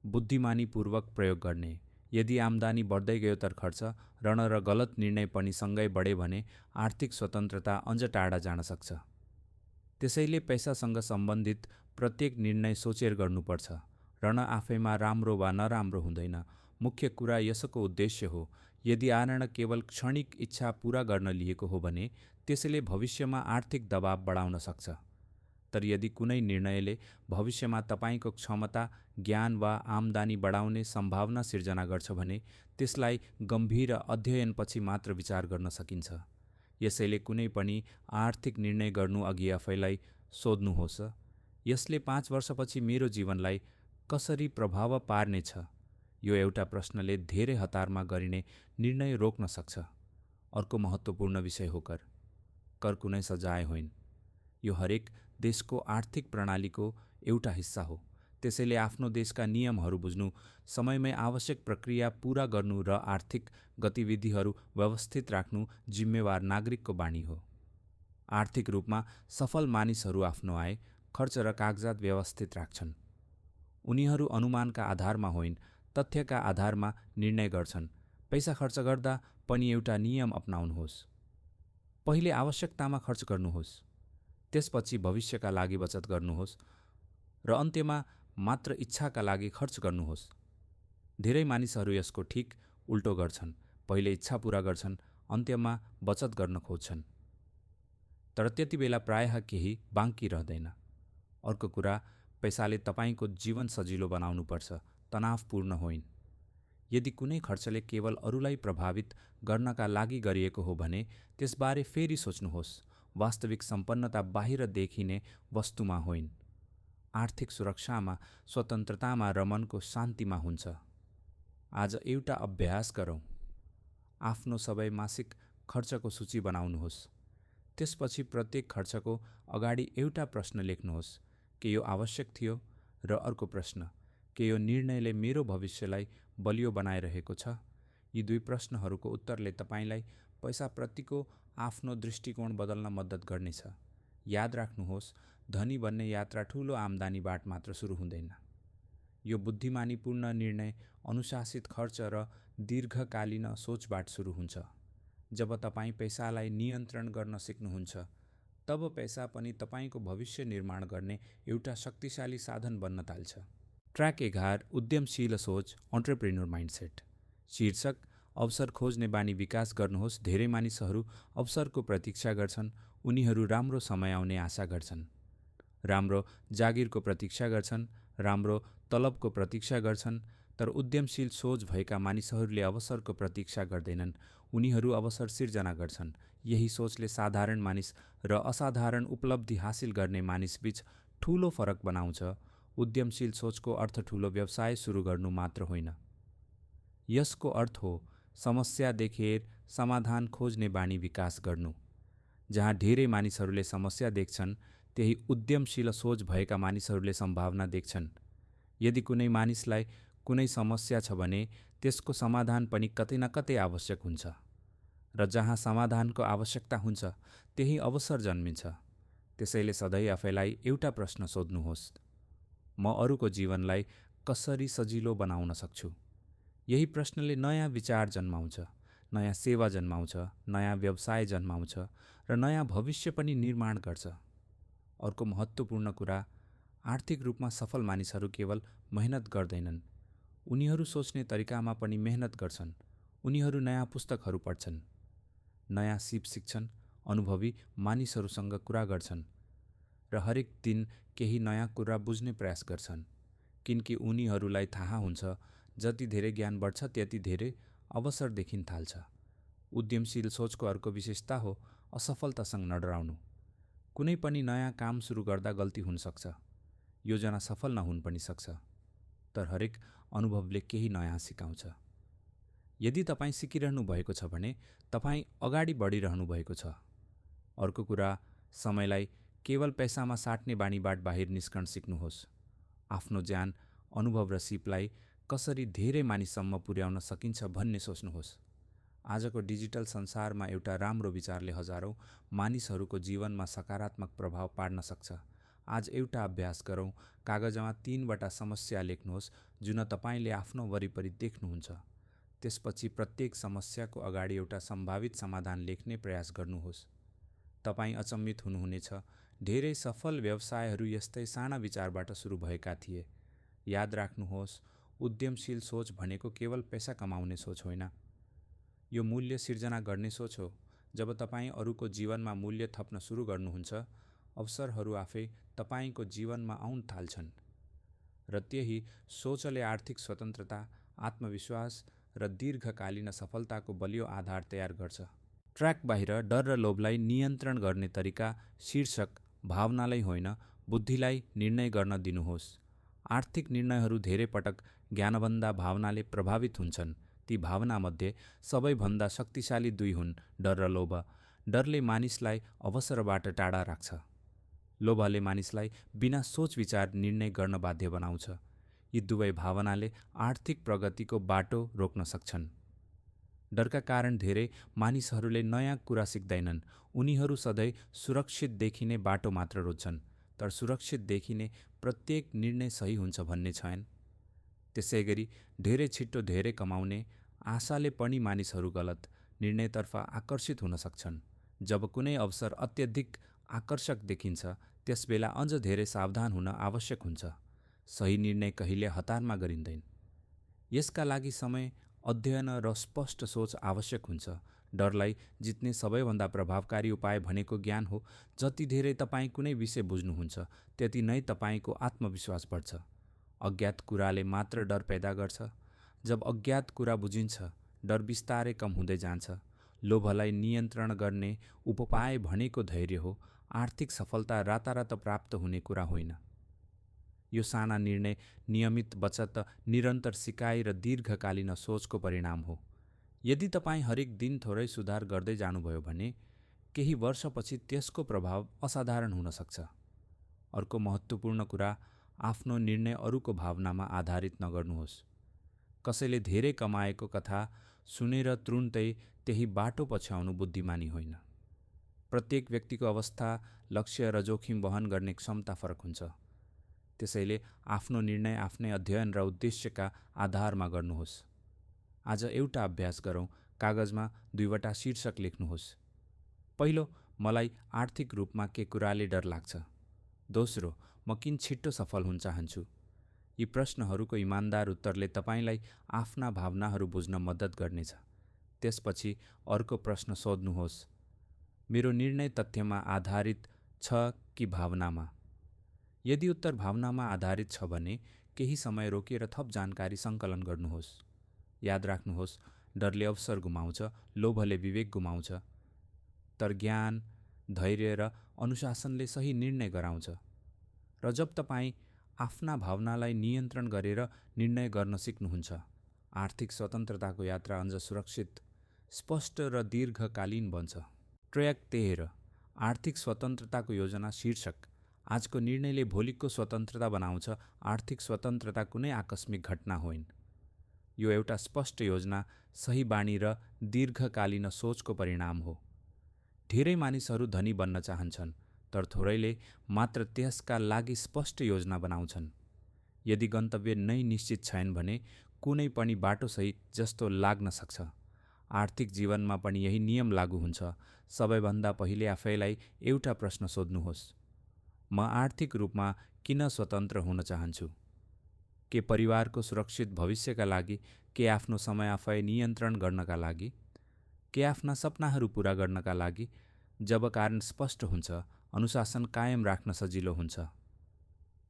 बुद्धिमानीपूर्वक प्रयोग गर्ने। यदि आम्दानी बढ्दै गयो तर खर्च, ऋण र गलत निर्णय पनि सँगै बढे भने आर्थिक स्वतन्त्रता अझ टाढा जान सक्छ। त्यसैले पैसासँग सम्बन्धित प्रत्येक निर्णय सोचेर गर्नुपर्छ। ऋण आफैमा राम्रो वा नराम्रो हुँदैन, मुख्य कुरा यसको उद्देश्य हो। यदि ऋण केवल क्षणिक इच्छा पूरा गर्न लिएको हो भने त्यसले भविष्यमा आर्थिक दबाव बढाउन सक्छ। तर यदि कुनै निर्णयले भविष्यमा तपाईँको क्षमता, ज्ञान वा आम्दानी बढाउने सम्भावना सिर्जना गर्छ भने त्यसलाई गम्भीर अध्ययनपछि मात्र विचार गर्न सकिन्छ। यसैले कुनै पनि आर्थिक निर्णय गर्नु अघि आफैलाई सोध्नुहोस्, यसले 5 वर्षपछि मेरो जीवनलाई कसरी प्रभाव पार्नेछ? यो एउटा प्रश्नले धेरै हतारमा गरिने निर्णय रोक्न सक्छ। अर्को महत्त्वपूर्ण विषय हो कर। कर कुनै सजाय होइन, यो हरेक देशको आर्थिक प्रणालीको एउटा हिस्सा हो। त्यसैले आफ्नो देशका नियमहरू बुझ्नु, समयमै आवश्यक प्रक्रिया पूरा गर्नु र आर्थिक गतिविधिहरू व्यवस्थित राख्नु जिम्मेवार नागरिकको बानी हो। आर्थिक रूपमा सफल मानिसहरू आफ्नो आय, खर्च र कागजात व्यवस्थित राख्छन्। उनीहरू अनुमानका आधारमा होइन, तथ्यका आधारमा निर्णय गर्छन्। पैसा खर्च गर्दा पनि एउटा नियम अपनाउनुहोस्। पहिले आवश्यकतामा खर्च गर्नुहोस्, त्यसपछि भविष्यका लागि बचत गर्नुहोस् र अन्त्यमा मात्र इच्छाका लागि खर्च गर्नुहोस्। धेरै मानिसहरू यसको ठिक उल्टो गर्छन्। पहिले इच्छा पूरा गर्छन्, अन्त्यमा बचत गर्न खोज्छन्। तर त्यति बेला प्रायः केही बाँकी रहँदैन। अर्को कुरा, पैसाले तपाईको जीवन सजिलो बनाउनुपर्छ, तनावपूर्ण होइन। यदि कुनै खर्चले केवल अरूलाई प्रभावित गर्नका लागि गरिएको हो भने त्यसबारे फेरि सोच्नुहोस्। वास्तविक सम्पन्नता बाहिर देखिने वस्तुमा होइन, आर्थिक सुरक्षामा, स्वतन्त्रतामा र मनको शान्तिमा हुन्छ। आज एउटा अभ्यास गरौँ। आफ्नो सबै मासिक खर्चको सूची बनाउनुहोस्। त्यसपछि प्रत्येक खर्चको अगाडि एउटा प्रश्न लेख्नुहोस्, के यो आवश्यक थियो? र अर्को प्रश्न, के यो निर्णयले मेरो भविष्यलाई बलियो बनाइरहेको छ? यी दुई प्रश्नहरूको उत्तरले तपाईलाई पैसाप्रतिको आफ्नो दृष्टिकोण बदल्न मद्दत गर्नेछ। याद राख्नुहोस्, धनी बन्ने यात्रा ठूलो आम्दानीबाट मात्र सुरु हुँदैन। यो बुद्धिमानीपूर्ण निर्णय, अनुशासित खर्च र दीर्घकालीन सोचबाट सुरु हुन्छ। जब तपाईँ पैसालाई नियन्त्रण गर्न सिक्नुहुन्छ, तब पैसा पनि तपाईको भविष्य निर्माण गर्ने एउटा शक्तिशाली साधन बन्न थाल्छ। ट्र्याक 11, उद्यमशील सोच, एन्टरप्रेन्योर माइन्डसेट। शीर्षक, अवसर खोज्ने बानी विकास गर्नुहोस्। धेरै मानिसहरू अवसरको प्रतीक्षा गर्छन्। उनीहरू राम्रो समय आउने आशा गर्छन्, राम्रो जागिरको प्रतीक्षा गर्छन्, राम्रो तलबको प्रतीक्षा गर्छन्। तर उद्यमशील सोच भएका मानिसहरूले अवसरको प्रतीक्षा गर्दैनन्, उनीहरू अवसर सिर्जना गर्छन्। यही सोचले साधारण मानिस र असाधारण उपलब्धि हासिल गर्ने मानिसबीच ठूलो फरक बनाउँछ। उद्यमशील सोचको अर्थ ठूलो व्यवसाय सुरु गर्नु मात्र होइन। यसको अर्थ हो समस्या देखेर समाधान खोज्ने बानी विकास गर्नु। जहाँ धेरै मानिसहरूले समस्या देख्छन्, त्यही उद्यमशील सोच भएका मानिसहरूले सम्भावना देख्छन्। यदि कुनै मानिसलाई कुनै समस्या छ भने त्यसको समाधान पनि कतै न कतै आवश्यक हुन्छ, र जहाँ समाधानको आवश्यकता हुन्छ त्यही अवसर जन्मिन्छ। त्यसैले सधैँ आफैलाई एउटा प्रश्न सोध्नुहोस्, म अरूको जीवनलाई कसरी सजिलो बनाउन सक्छु? यही प्रश्नले नयाँ विचार जन्माउँछ, नयाँ सेवा जन्माउँछ, नयाँ व्यवसाय जन्माउँछ र नयाँ भविष्य पनि निर्माण गर्छ। अर्को महत्त्वपूर्ण कुरा, आर्थिक रूपमा सफल मानिसहरू केवल मेहनत गर्दैनन्, उनीहरू सोच्ने तरिकामा पनि मेहनत गर्छन्। उनीहरू नयाँ पुस्तकहरू पढ्छन्, नयाँ सिप सिक्छन्, अनुभवी मानिसहरूसँग कुरा गर्छन् र हरेक दिन केही नयाँ कुरा बुझ्ने प्रयास गर्छन्, किनकि उनीहरूलाई थाहा हुन्छ जति धेरै ज्ञान बढ्छ त्यति धेरै अवसर देखिन थाल्छ। उद्यमशील सोचको अर्को विशेषता हो असफलतासँग नडराउनु। कुनै पनि नयाँ काम सुरु गर्दा गल्ती हुन सक्छ, योजना सफल नहुन पनि सक्छ, तर हरेक अनुभवले केही नयाँ सिकाउँछ। यदि तपाईँ सिकिरहनु भएको छ भने तपाईँ अगाडि बढिरहनु भएको छ। अर्को कुरा, समयलाई केवल पैसामा साट्ने बानीबाट बाहिर निस्कन सिक्नुहोस्। आफ्नो ज्ञान, अनुभव र सिपलाई कसरी धेरै मानिससम्म पुर्याउन सकिन्छ भन्ने सोच्नुहोस्। आजको डिजिटल संसारमा एउटा राम्रो विचारले हजारौं मानिसहरूको जीवनमा सकारात्मक प्रभाव पार्न सक्छ। आज एउटा अभ्यास गरौँ। कागजमा 3वटा समस्या लेख्नुहोस् जुन तपाईले आफ्नो वरिपरि देख्नुहुन्छ। त्यसपछि प्रत्येक समस्याको अगाडि एउटा सम्भावित समाधान लेख्ने प्रयास गर्नुहोस्। तपाईँ अचम्मित हुनुहुनेछ, धेरै सफल व्यवसायहरू यस्तै साना विचारबाट सुरु भएका थिए। याद राख्नुहोस्, उद्यमशील सोच भनेको केवल पैसा कमाउने सोच होइन, यो मूल्य सिर्जना गर्ने सोच हो। जब तपाईँ अरूको जीवनमा मूल्य थप्न सुरु गर्नुहुन्छ, अवसरहरू आफै तपाईको जीवनमा आउन थाल्छन्, र त्यही सोचले आर्थिक स्वतन्त्रता, आत्मविश्वास र दीर्घकालीन सफलताको बलियो आधार तयार गर्छ। ट्र्याक बाहिर, डर र लोभलाई नियन्त्रण गर्ने तरिका। शीर्षक, भावनालाई होइन, बुद्धिलाई निर्णय गर्न दिनुहोस्। आर्थिक निर्णयहरू धेरै पटक ज्ञानभन्दा भावनाले प्रभावित हुन्छन्। ती भावनामध्ये सबैभन्दा शक्तिशाली दुई हुन्, डर र लोभ। डरले मानिसलाई अवसरबाट टाढा राख्छ, लोभले मानिसलाई बिना सोच विचार निर्णय गर्न बाध्य बनाउँछ। यी दुवै भावनाले आर्थिक प्रगतिको बाटो रोक्न सक्छन्। डरका कारण धेरै मानिसहरूले नयाँ कुरा सिक्दैनन्। उनीहरू सधैँ सुरक्षित देखिने बाटो मात्र रोज्छन्, तर सुरक्षित देखिने प्रत्येक निर्णय सही हुन्छ भन्ने छैन। त्यसैगरी धेरै छिट्टो धेरै कमाउने आशाले पनि मानिसहरू गलत निर्णयतर्फ आकर्षित हुन सक्छन्। जब कुनै अवसर अत्यधिक आकर्षक देखिन्छ, त्यसबेला अझ धेरै सावधान हुन आवश्यक हुन्छ। सही निर्णय कहिले हतारमा गरिँदैन। यसका लागि समय, अध्ययन र स्पष्ट सोच आवश्यक हुन्छ। डरलाई जित्ने सबैभन्दा प्रभावकारी उपाय भनेको ज्ञान हो। जति धेरै तपाईँ कुनै विषय बुझ्नुहुन्छ, त्यति नै तपाईँको आत्मविश्वास बढ्छ। अज्ञात कुराले मात्र डर पैदा गर्छ। जब अज्ञात कुरा बुझिन्छ, डर बिस्तारै कम हुँदै जान्छ। लोभलाई नियन्त्रण गर्ने उपाय भनेको धैर्य हो। आर्थिक सफलता रातारात प्राप्त हुने कुरा होइन। यो साना निर्णय, नियमित बचत, निरन्तर सिकाइ र दीर्घकालीन सोचको परिणाम हो। यदि तपाईँ हरेक दिन थोरै सुधार गर्दै जानुभयो भने केही वर्षपछि त्यसको प्रभाव असाधारण हुन सक्छ। अर्को महत्त्वपूर्ण कुरा, आफ्नो निर्णय अरूको भावनामा आधारित नगर्नुहोस्। कसैले धेरै कमाएको कथा सुनेर तुरुन्तै त्यही बाटो पछ्याउनु बुद्धिमानी होइन। प्रत्येक व्यक्तिको अवस्था, लक्ष्य र जोखिम वहन गर्ने क्षमता फरक हुन्छ। त्यसैले आफ्नो निर्णय आफ्नै अध्ययन र उद्देश्यका आधारमा गर्नुहोस्। आज एउटा अभ्यास गरौँ। कागजमा 2वटा शीर्षक लेख्नुहोस्। पहिलो, मलाई आर्थिक रूपमा के कुराले डर लाग्छ। दोस्रो, म किन छिट्टो सफल हुन चाहन्छु। यी प्रश्नहरूको इमान्दार उत्तरले तपाईँलाई आफ्ना भावनाहरू बुझ्न मद्दत गर्नेछ। त्यसपछि अर्को प्रश्न सोध्नुहोस्, मेरो निर्णय तथ्यमा आधारित छ कि भावनामा? यदि उत्तर भावनामा आधारित छ भने केही समय रोकेर थप जानकारी सङ्कलन गर्नुहोस्। याद राख्नुहोस्, डरले अवसर गुमाउँछ, लोभले विवेक गुमाउँछ, तर ज्ञान, धैर्य र अनुशासनले सही निर्णय गराउँछ। र जब तपाईँ आफ्ना भावनालाई नियन्त्रण गरेर निर्णय गर्न सिक्नुहुन्छ, आर्थिक स्वतन्त्रताको यात्रा अझ सुरक्षित, स्पष्ट र दीर्घकालीन बन्छ। ट्र्याक 13, आर्थिक स्वतन्त्रताको योजना। शीर्षक, आजको निर्णयले भोलिको स्वतन्त्रता बनाउँछ। आर्थिक स्वतन्त्रता कुनै आकस्मिक घटना होइन। यो एउटा स्पष्ट योजना, सही बानी र दीर्घकालीन सोचको परिणाम हो। धेरै मानिसहरू धनी बन्न चाहन्छन्, तर थोरैले मात्र त्यसका लागि स्पष्ट योजना बनाउँछन्। यदि गन्तव्य नै निश्चित छैन भने कुनै पनि बाटो सही जस्तो लाग्न सक्छ। आर्थिक जीवनमा पनि यही नियम लागू हुन्छ। सबैभन्दा पहिले आफैलाई एउटा प्रश्न सोध्नुहोस्, म आर्थिक रूपमा किन स्वतन्त्र हुन चाहन्छु? के परिवारको सुरक्षित भविष्यका लागि? के आफ्नो समय आफै नियन्त्रण गर्नका लागि? के आफ्ना सपनाहरू पूरा गर्नका लागि? जब कारण स्पष्ट हुन्छ, अनुशासन कायम राख्न सजिलो हुन्छ।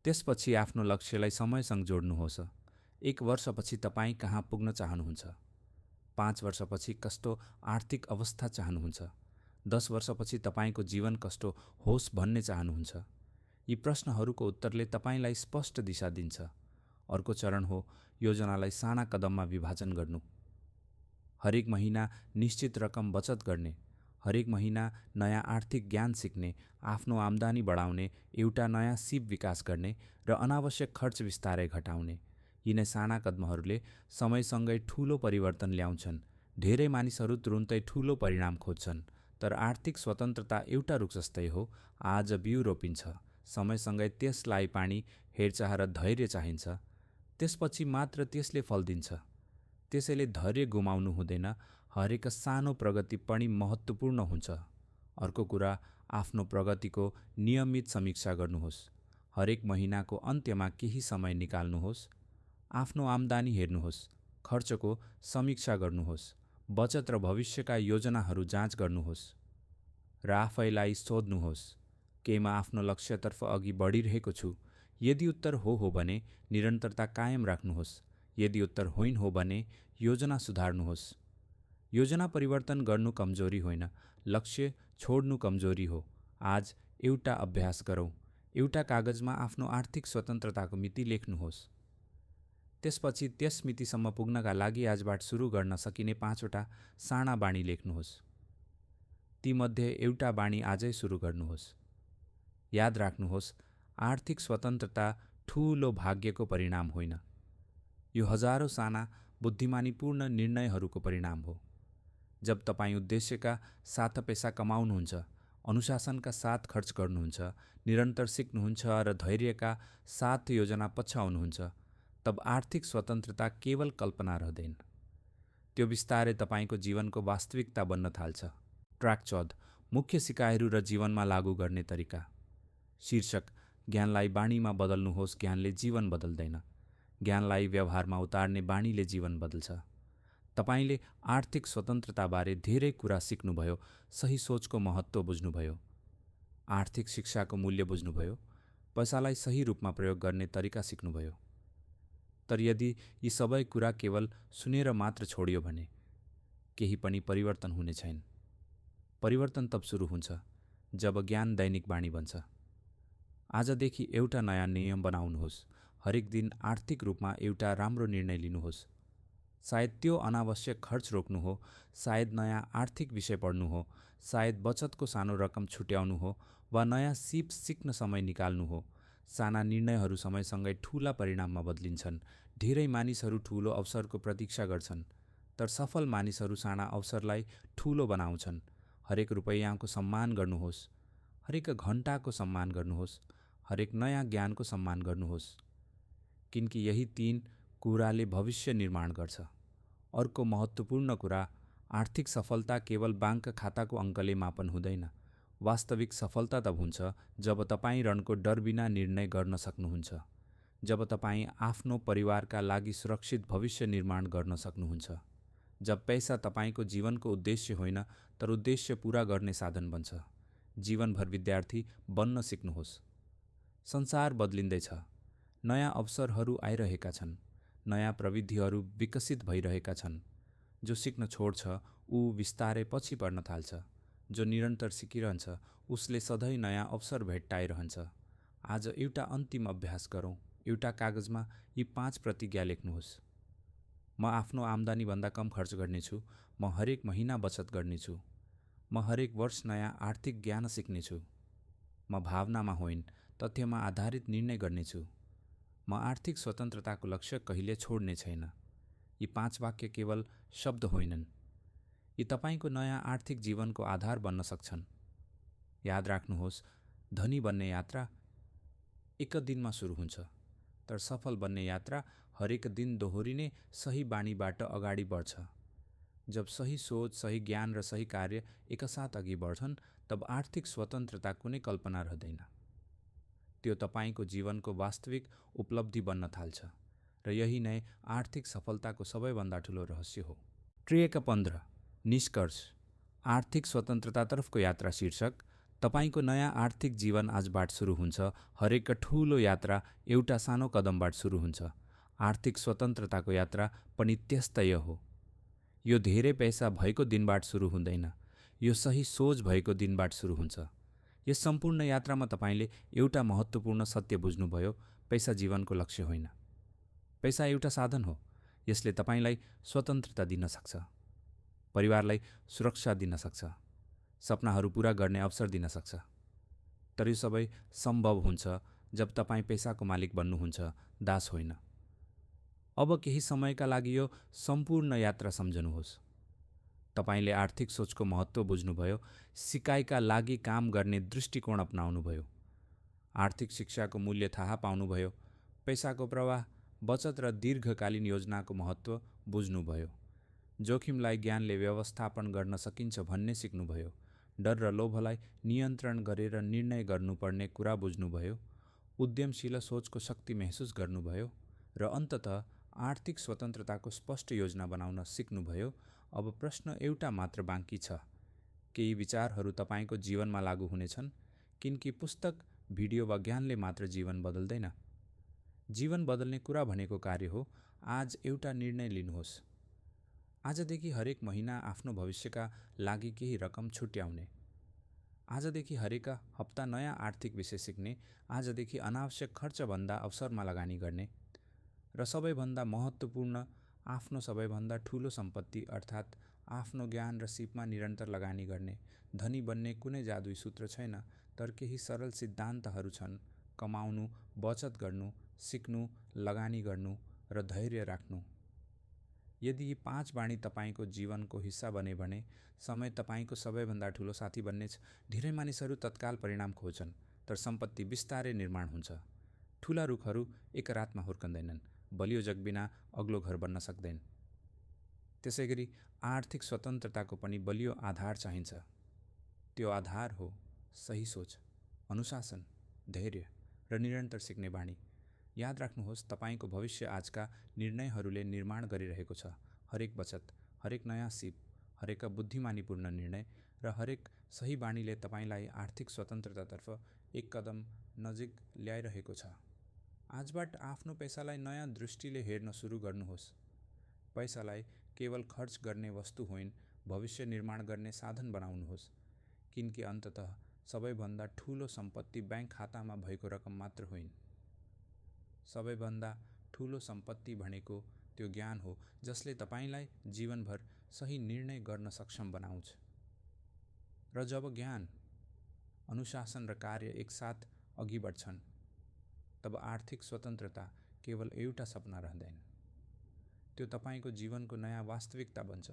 त्यसपछि आफ्नो लक्ष्यलाई समयसँग जोड्नुहोस्। 1 वर्षपछि तपाईँ कहाँ पुग्न चाहनुहुन्छ? 5 वर्षपछि कस्तो आर्थिक अवस्था चाहनुहुन्छ? 10 वर्षपछि तपाईँको जीवन कस्तो होस् भन्ने चाहनुहुन्छ? यी प्रश्नहरूको उत्तरले तपाईँलाई स्पष्ट दिशा दिन्छ। अर्को चरण हो योजनालाई साना कदममा विभाजन गर्नु। हरेक महिना निश्चित रकम बचत गर्ने, हरेक महिना नयाँ आर्थिक ज्ञान सिक्ने, आफ्नो आम्दानी बढाउने, एउटा नयाँ सिप विकास गर्ने र अनावश्यक खर्च बिस्तारै घटाउने। यिनै साना कदमहरूले समयसँगै ठूलो परिवर्तन ल्याउँछन्। धेरै मानिसहरू तुरुन्तै ठूलो परिणाम खोज्छन्, तर आर्थिक स्वतन्त्रता एउटा रुख जस्तै हो। आज बिउ रोपिन्छ, समयसँगै त्यसलाई पानी, हेरचाह र धैर्य चाहिन्छ। त्यसपछि मात्र त्यसले फल दिन्छ। त्यसैले धैर्य गुमाउनु हुँदैन। हरेक सानो प्रगति पनि महत्त्वपूर्ण हुन्छ। अर्को कुरा, आफ्नो प्रगतिको नियमित समीक्षा गर्नुहोस्। हरेक महिनाको अन्त्यमा केही समय निकाल्नुहोस्। आफ्नो आम्दानी हेर्नुहोस्, खर्चको समीक्षा गर्नुहोस्, बचत र भविष्यका योजनाहरू जाँच गर्नुहोस् र आफैलाई सोध्नुहोस्, के म आफ्नो लक्ष्यतर्फ अघि बढिरहेको छु? यदि उत्तर हो भने निरन्तरता कायम राख्नुहोस्। यदि उत्तर होइन हो भने योजना सुधार्नुहोस्। योजना परिवर्तन गर्नु कमजोरी होइन, लक्ष्य छोड्नु कमजोरी हो। आज एउटा अभ्यास गरौँ। एउटा कागजमा आफ्नो आर्थिक स्वतन्त्रताको मिति लेख्नुहोस्। त्यसपछि त्यस मितिसम्म पुग्नका लागि आजबाट सुरु गर्न सकिने 5वटा साना बानी लेख्नुहोस्। तीमध्ये एउटा बानी आजै सुरु गर्नुहोस्। याद राख्नुहोस्, आर्थिक स्वतन्त्रता ठूलो भाग्यको परिणाम होइन। यो हजारौँ साना बुद्धिमानीपूर्ण निर्णयहरूको परिणाम हो। जब तपाईँ उद्देश्यका साथ पैसा कमाउनुहुन्छ, अनुशासनका साथ खर्च गर्नुहुन्छ, निरन्तर सिक्नुहुन्छ र धैर्यका साथ योजना पछ्याउनुहुन्छ, तब आर्थिक स्वतन्त्रता केवल कल्पना रहँदैन। त्यो बिस्तारै तपाईँको जीवनको वास्तविकता बन्न थाल्छ। ट्र्याक 14, मुख्य सिकाइहरू र जीवनमा लागू गर्ने तरिका। शीर्षक, ज्ञानलाई बाणीमा बदल्नुहोस्, ज्ञानले जीवन बदल्दैन। ज्ञानलाई व्यवहारमा उतार्ने बाणीले जीवन बदल्छ। तपाईले आर्थिक स्वतन्त्रताबारे धेरै कुरा सिक्नुभयो, सही सोचको महत्त्व बुझ्नुभयो, आर्थिक शिक्षाको मूल्य बुझ्नुभयो, पैसालाई सही रूपमा प्रयोग गर्ने तरिका सिक्नुभयो। तर यदि यी सबै कुरा केवल सुनेर मात्र छोडियो भने केही पनि परिवर्तन हुने छैन। परिवर्तन तब सुरु हुन्छ जब ज्ञान दैनिक बाणी बन्छ। आजदेखि एउटा नयाँ नियम बनाउनुहोस्। हरेक दिन आर्थिक रूपमा एउटा राम्रो निर्णय लिनुहोस्। सायद त्यो अनावश्यक खर्च रोक्नु हो, सायद नयाँ आर्थिक विषय पढ्नु हो, सायद बचतको सानो रकम छुट्याउनु हो, वा नयाँ सिप सिक्न समय निकाल्नु हो। साना निर्णयहरू समयसँगै ठूला परिणाममा बदलिन्छन्। धेरै मानिसहरू ठूलो अवसरको प्रतीक्षा गर्छन्, तर सफल मानिसहरू साना अवसरलाई ठूलो बनाउँछन्। हरेक रुपैयाँको सम्मान गर्नुहोस्, हरेक घण्टाको सम्मान गर्नुहोस्, हरेक नयाँ ज्ञानको सम्मान गर्नुहोस्, किनकि यही 3 कुराले भविष्य निर्माण गर्छ। अर्को महत्त्वपूर्ण कुरा, आर्थिक सफलता केवल ब्याङ्क खाताको अङ्कले मापन हुँदैन। वास्तविक सफलता तब हुन्छ जब तपाईँ ऋणको डर बिना निर्णय गर्न सक्नुहुन्छ, जब तपाईँ आफ्नो परिवारका लागि सुरक्षित भविष्य निर्माण गर्न सक्नुहुन्छ, जब पैसा तपाईँको जीवनको उद्देश्य होइन तर उद्देश्य पूरा गर्ने साधन बन्छ। जीवनभर विद्यार्थी बन्न सिक्नुहोस्। संसार बदलिँदैछ, नयाँ अवसरहरू आइरहेका छन्, नयाँ प्रविधिहरू विकसित भइरहेका छन्। जो सिक्न छोड्छ ऊ बिस्तारै पछि पर्न थाल्छ। जो निरन्तर सिकिरहन्छ उसले सधैँ नयाँ अवसर भेट्टाइरहन्छ। आज एउटा अन्तिम अभ्यास गरौँ। एउटा कागजमा यी 5 प्रतिज्ञा लेख्नुहोस्। म आफ्नो आम्दानीभन्दा कम खर्च गर्नेछु। म हरेक महिना बचत गर्नेछु। म हरेक वर्ष नयाँ आर्थिक ज्ञान सिक्नेछु। म भावनामा होइन, तथ्यमा आधारित निर्णय गर्नेछु। म आर्थिक स्वतन्त्रताको लक्ष्य कहिले छोड्ने छैन। यी 5 वाक्य केवल शब्द होइनन्, यी तपाईँको नयाँ आर्थिक जीवनको आधार बन्न सक्छन्। याद राख्नुहोस्, धनी बन्ने यात्रा एक दिनमा सुरु हुन्छ, तर सफल बन्ने यात्रा हरेक दिन दोहोरिने सही बानीबाट अगाडि बढ्छ। जब सही सोच, सही ज्ञान र सही कार्य एकसाथ अघि बढ्छन्, तब आर्थिक स्वतन्त्रता कुनै कल्पना रहँदैन। त्यो तपाईँको जीवनको वास्तविक उपलब्धि बन्न थाल्छ र यही नै आर्थिक सफलताको सबैभन्दा ठूलो रहस्य हो। ट्र्याक 15, निष्कर्ष, आर्थिक स्वतन्त्रतातर्फको यात्रा। शीर्षक, तपाईँको नयाँ आर्थिक जीवन आजबाट सुरु हुन्छ। हरेक ठूलो यात्रा एउटा सानो कदमबाट सुरु हुन्छ। आर्थिक स्वतन्त्रताको यात्रा पनि त्यस्तै हो। यो धेरै पैसा भएको दिनबाट सुरु हुँदैन, यो सही सोच भएको दिनबाट सुरु हुन्छ। यस सम्पूर्ण यात्रामा तपाईँले एउटा महत्त्वपूर्ण सत्य बुझ्नुभयो, पैसा जीवनको लक्ष्य होइन। पैसा एउटा साधन हो। यसले तपाईँलाई स्वतन्त्रता दिन सक्छ, परिवारलाई सुरक्षा दिन सक्छ, सपनाहरू पूरा गर्ने अवसर दिन सक्छ। तर यो सबै सम्भव हुन्छ जब तपाईँ पैसाको मालिक बन्नुहुन्छ, दास होइन। अब केही समयका लागि यो सम्पूर्ण यात्रा सम्झनुहोस्। तपाईँले आर्थिक सोचको महत्त्व बुझ्नुभयो, सिकाइका लागि काम गर्ने दृष्टिकोण अपनाउनुभयो, आर्थिक शिक्षाको मूल्य थाहा पाउनुभयो, पैसाको प्रवाह, बचत र दीर्घकालीन योजनाको महत्त्व बुझ्नुभयो, जोखिमलाई ज्ञानले व्यवस्थापन गर्न सकिन्छ भन्ने सिक्नुभयो, डर र लोभलाई नियन्त्रण गरेर निर्णय गर्नुपर्ने कुरा बुझ्नुभयो, उद्यमशील सोचको शक्ति महसुस गर्नुभयो र अन्ततः आर्थिक स्वतन्त्रताको स्पष्ट योजना बनाउन सिक्नुभयो। अब प्रश्न एउटा मात्र बाँकी छ, केही विचारहरू तपाईँको जीवनमा लागू हुनेछन्, किनकि पुस्तक, भिडियो वा ज्ञानले मात्र जीवन बदल्दैन। जीवन बदल्ने कुरा भनेको कार्य हो। आज एउटा निर्णय लिनुहोस्। आजदेखि हरेक महिना आफ्नो भविष्यका लागि केही रकम छुट्याउने, आजदेखि हरेक हप्ता नयाँ आर्थिक विषय सिक्ने, आजदेखि अनावश्यक खर्चभन्दा अवसरमा लगानी गर्ने र सबैभन्दा महत्त्वपूर्ण, आफ्नो सबैभन्दा ठूलो सम्पत्ति अर्थात् आफ्नो ज्ञान र सिपमा निरन्तर लगानी गर्ने। धनी बन्ने कुनै जादुई सूत्र छैन, तर केही सरल सिद्धान्तहरू छन्। कमाउनु, बचत गर्नु, सिक्नु, लगानी गर्नु र धैर्य राख्नु। यदि यी 5 बाणी तपाईँको जीवनको हिस्सा बने भने समय तपाईँको सबैभन्दा ठुलो साथी बन्नेछ। धेरै मानिसहरू तत्काल परिणाम खोज्छन्, तर सम्पत्ति बिस्तारै निर्माण हुन्छ। ठुला रुखहरू एक रातमा हुर्कँदैनन्। बलियो जग बिना अग्लो घर बन्न सक्दैन। त्यसैगरी आर्थिक स्वतन्त्रताको पनि बलियो आधार चाहिन्छ। त्यो आधार हो सही सोच, अनुशासन, धैर्य र निरन्तर सिक्ने बानी। याद राख्नुहोस्, तपाईँको भविष्य आजका निर्णयहरूले निर्माण गरिरहेको छ। हरेक बचत, हरेक नयाँ सिप, हरेक बुद्धिमानीपूर्ण निर्णय र हरेक सही बानीले तपाईँलाई आर्थिक स्वतन्त्रतातर्फ एक कदम नजिक ल्याइरहेको छ। आजबाट आफ्नो पैसालाई नयाँ दृष्टिले हेर्न सुरु गर्नुहोस्। पैसालाई केवल खर्च गर्ने वस्तु होइन, भविष्य निर्माण गर्ने साधन बनाउनुहोस्। किनकि अन्ततः सबैभन्दा ठुलो सम्पत्ति ब्याङ्क खातामा भएको रकम मात्र होइन। सबैभन्दा ठुलो सम्पत्ति भनेको त्यो ज्ञान हो जसले तपाईँलाई जीवनभर सही निर्णय गर्न सक्षम बनाउँछ। र जब ज्ञान, अनुशासन र कार्य एकसाथ अघि बढ्छन्, तब आर्थिक स्वतन्त्रता केवल एउटा सपना रहँदैन। त्यो तपाईँको जीवनको नयाँ वास्तविकता बन्छ।